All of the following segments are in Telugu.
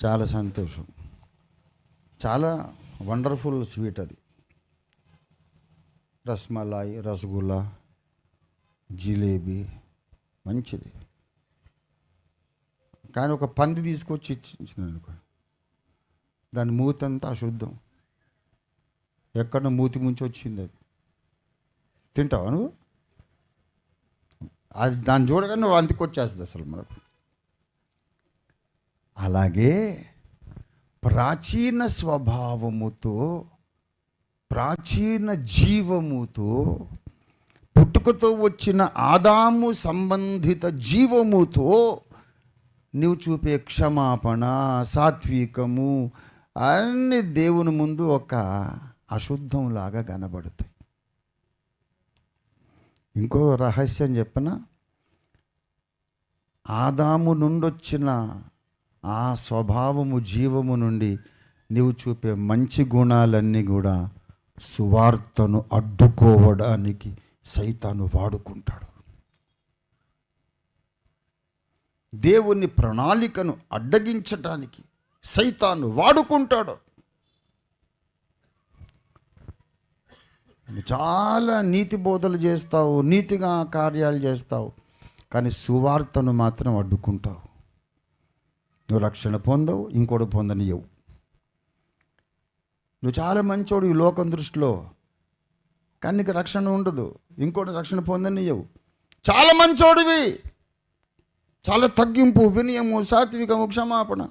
చాలా సంతోషం. చాలా వండర్ఫుల్ స్వీట్ అది. రస్మలాయి, రసగుల్లా, జిలేబీ మంచిది. కానీ ఒక పంది తీసుకొచ్చి ఇచ్చింది అనుకో, దాని మూతంతా అశుద్ధం. ఎక్కడ మూతి ముంచి వచ్చింది అది. తింటావా నువ్వు? అది దాన్ని చూడగానే నువ్వు అంతికి వచ్చేస్తుంది అసలు మనకు. అలాగే ప్రాచీన స్వభావముతో, ప్రాచీన జీవముతో, పుట్టుకతో వచ్చిన ఆదాము సంబంధిత జీవముతో నీవు చూపే క్షమాపణ, సాత్వికము అన్ని దేవుని ముందు ఒక అశుద్ధంలాగా కనబడతాయి. ఇంకో రహస్యం చెప్పనా? ఆదాము నుండి వచ్చిన ఆ స్వభావము, జీవము నుండి నీవు చూపే మంచి గుణాలన్నీ కూడా సువార్తను అడ్డుకోవడానికి సైతాను వాడుకుంటాడు. దేవుని ప్రణాళికను అడ్డగించటానికి సైతాను వాడుకుంటాడు. చాలా నీతి బోధలు చేస్తావు, నీతిగా కార్యాలు చేస్తావు, కానీ సువార్తను మాత్రం అడ్డుకుంటావు. నువ్వు రక్షణ పొందవు, ఇంకోటి పొందనియవు. నువ్వు చాలా మంచోడు ఈ లోకం దృష్టిలో, కానీ నీకు రక్షణ ఉండదు, ఇంకోటి రక్షణ పొందనియవు. చాలా మంచోడివి, చాలా తగ్గింపు, వినయము, సాత్వికము, క్షమాపణ,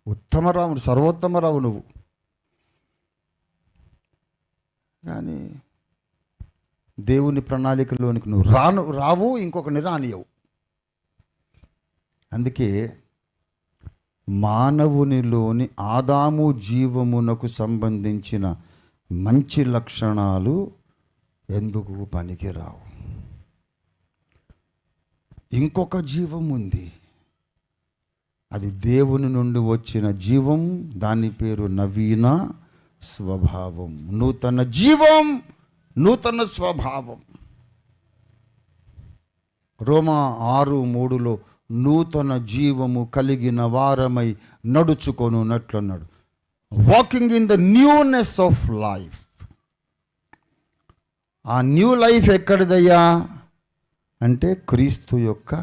ఉత్తమరావు, సర్వోత్తమరావు నువ్వు. కానీ దేవుని ప్రణాళికలోనికి నువ్వు రావు, ఇంకొకరిని రానియవు. అందుకే మానవునిలోని ఆదాము జీవమునకు సంబంధించిన మంచి లక్షణాలు ఎందుకు పనికిరావు. ఇంకొక జీవం ఉంది, అది దేవుని నుండి వచ్చిన జీవం, దాని పేరు నవీన స్వభావం. నూతన జీవం, నూతన స్వభావం. రోమా 6:3 నూతన జీవము కలిగిన వారమై నడుచుకొనున్నట్లున్నాడు. Walking in the newness of life. ఆ న్యూ లైఫ్ ఎక్కడిదయ్యా అంటే క్రీస్తు యొక్క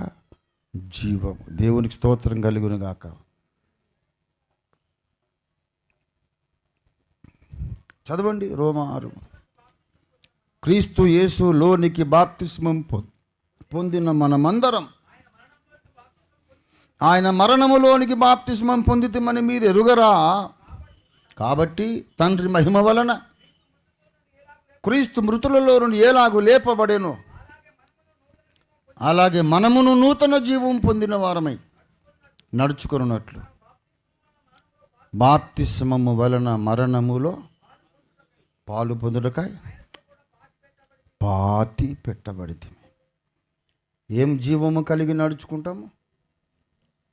జీవము. దేవునికి స్తోత్రం కలుగును గాక. చదవండి రోమా 6. క్రీస్తు యేసు లోనికి బాప్తిస్మం పొందిన మనమందరం ఆయన మరణములోనికి బాప్తిస్మం పొందితమని మీరు ఎరుగరా? కాబట్టి తండ్రి మహిమ వలన క్రీస్తు మృతులలో నుండి ఎలాగూ లేపబడెను, అలాగే మనమును నూతన జీవం పొందిన వారమై నడుచుకున్నట్లు బాప్తిస్మము వలన మరణములో పాలు పొందుటకై పాతి పెట్టబడితే. ఏం జీవము కలిగి నడుచుకుంటాము?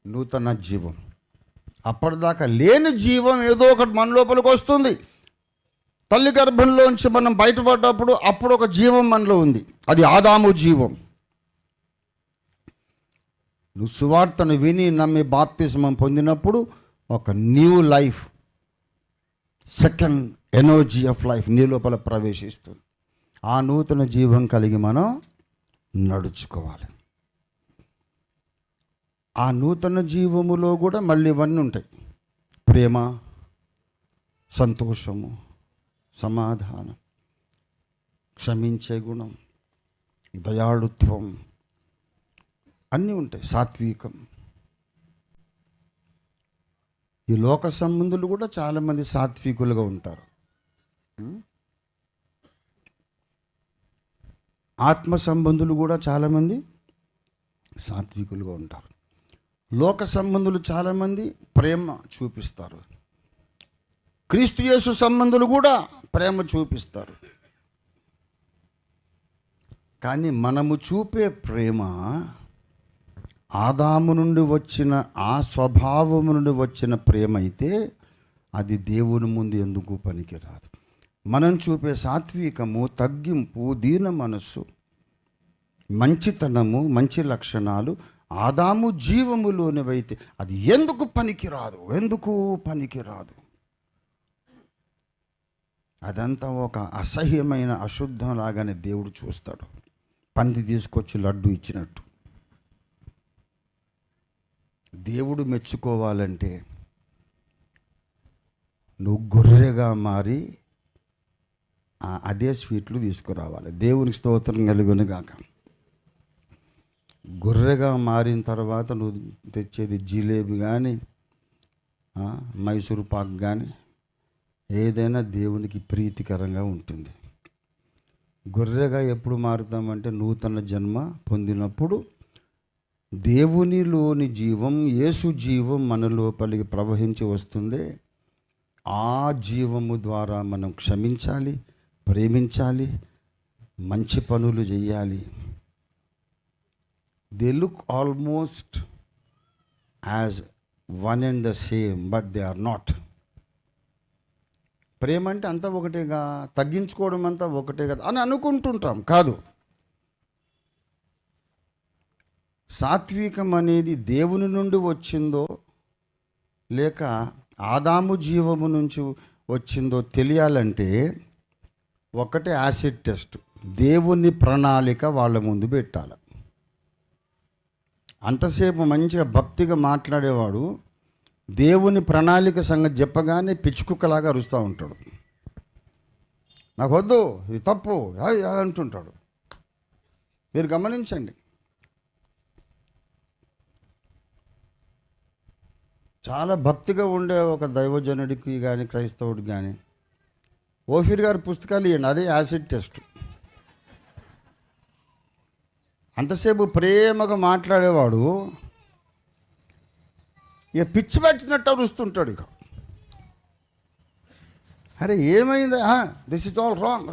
నూతన జీవం. అప్పటిదాకా లేని జీవం ఏదో ఒకటి మన లోపలికి వస్తుంది. తల్లి గర్భంలోంచి మనం బయటపడ్డప్పుడు అప్పుడు ఒక జీవం మనలో ఉంది, అది ఆదాము జీవం. నువ్వు సువార్తను విని నమ్మి బాప్తిస్మం పొందినప్పుడు ఒక new life, second energy of life నీ లోపల ప్రవేశిస్తుంది. ఆ నూతన జీవం కలిగి మనం నడుచుకోవాలి. ఆ నూతన జీవములో కూడా మళ్ళీ ఇవన్నీ ఉంటాయి: ప్రేమ, సంతోషము, సమాధానం, క్షమించే గుణం, దయాళుత్వం అన్నీ ఉంటాయి, సాత్వికం. ఈ లోక సంబంధులు కూడా చాలామంది సాత్వికులుగా ఉంటారు. ఆత్మ సంబంధులు కూడా చాలామంది సాత్వికులుగా ఉంటారు. లోక సంబంధులు చాలామంది ప్రేమ చూపిస్తారు. క్రీస్తు యేసు సంబంధులు కూడా ప్రేమ చూపిస్తారు. కానీ మనము చూపే ప్రేమ ఆదాము నుండి వచ్చిన ఆ స్వభావము నుండి వచ్చిన ప్రేమ అయితే అది దేవుని ముందు ఎందుకు పనికిరాదు. మనం చూపే సాత్వికము, తగ్గింపు, దీన మనస్సు, మంచితనము, మంచి లక్షణాలు ఆదాము జీవములోనివైతే అది ఎందుకు పనికిరాదు. అదంతా ఒక అసహ్యమైన అశుద్ధం లాగానే దేవుడు చూస్తాడు. పంది తీసుకొచ్చి లడ్డు ఇచ్చినట్టు. దేవుడు మెచ్చుకోవాలంటే నువ్వు గొర్రెగా మారి అదే స్వీట్లు తీసుకురావాలి. దేవునికి స్తోత్రం కలుగును గాక. గొర్రెగా మారిన తర్వాత నువ్వు తెచ్చేది జిలేబీ కానీ మైసూరు పాక్ కానీ ఏదైనా దేవునికి ప్రీతికరంగా ఉంటుంది. గొర్రెగా ఎప్పుడు మారుతామంటే నూతన జన్మ పొందినప్పుడు దేవునిలోని జీవం, యేసు జీవం మన లోపలికి ప్రవహించి వస్తుంది. ఆ జీవము ద్వారా మనం క్షమించాలి, ప్రేమించాలి, మంచి పనులు చేయాలి. They look almost as one and the same, but they are not. ప్రేమ అంటే అంతా ఒకటేగా, తగ్గించుకోవడం అంతా ఒకటే కదా అని అనుకుంటుంటాం. కాదు. సాత్వికం అనేది దేవుని నుండి వచ్చిందో లేక ఆదాము జీవము నుంచి వచ్చిందో తెలియాలంటే ఒకటే యాసిడ్ టెస్ట్. దేవుని ప్రణాళిక వాళ్ళ ముందు పెట్టాలి. అంతసేపు మంచిగా భక్తిగా మాట్లాడేవాడు దేవుని ప్రణాళిక సంగతి చెప్పగానే పిచ్చుకుక్కలాగా అరుస్తూ ఉంటాడు. నాకు వద్దు, ఇది తప్పు అంటుంటాడు. మీరు గమనించండి. చాలా భక్తిగా ఉండే ఒక దైవజనుడికి కానీ క్రైస్తవుడికి కానీ ఓఫీర్ గారి పుస్తకాలు ఇవ్వండి, అదే యాసిడ్ టెస్ట్. అంతసేపు ప్రేమగా మాట్లాడేవాడు ఇక పిచ్చి పెట్టినట్టు అరుస్తుంటాడు. ఇక అరే ఏమైందా, దిస్ ఇస్ ఆల్ రాంగ్.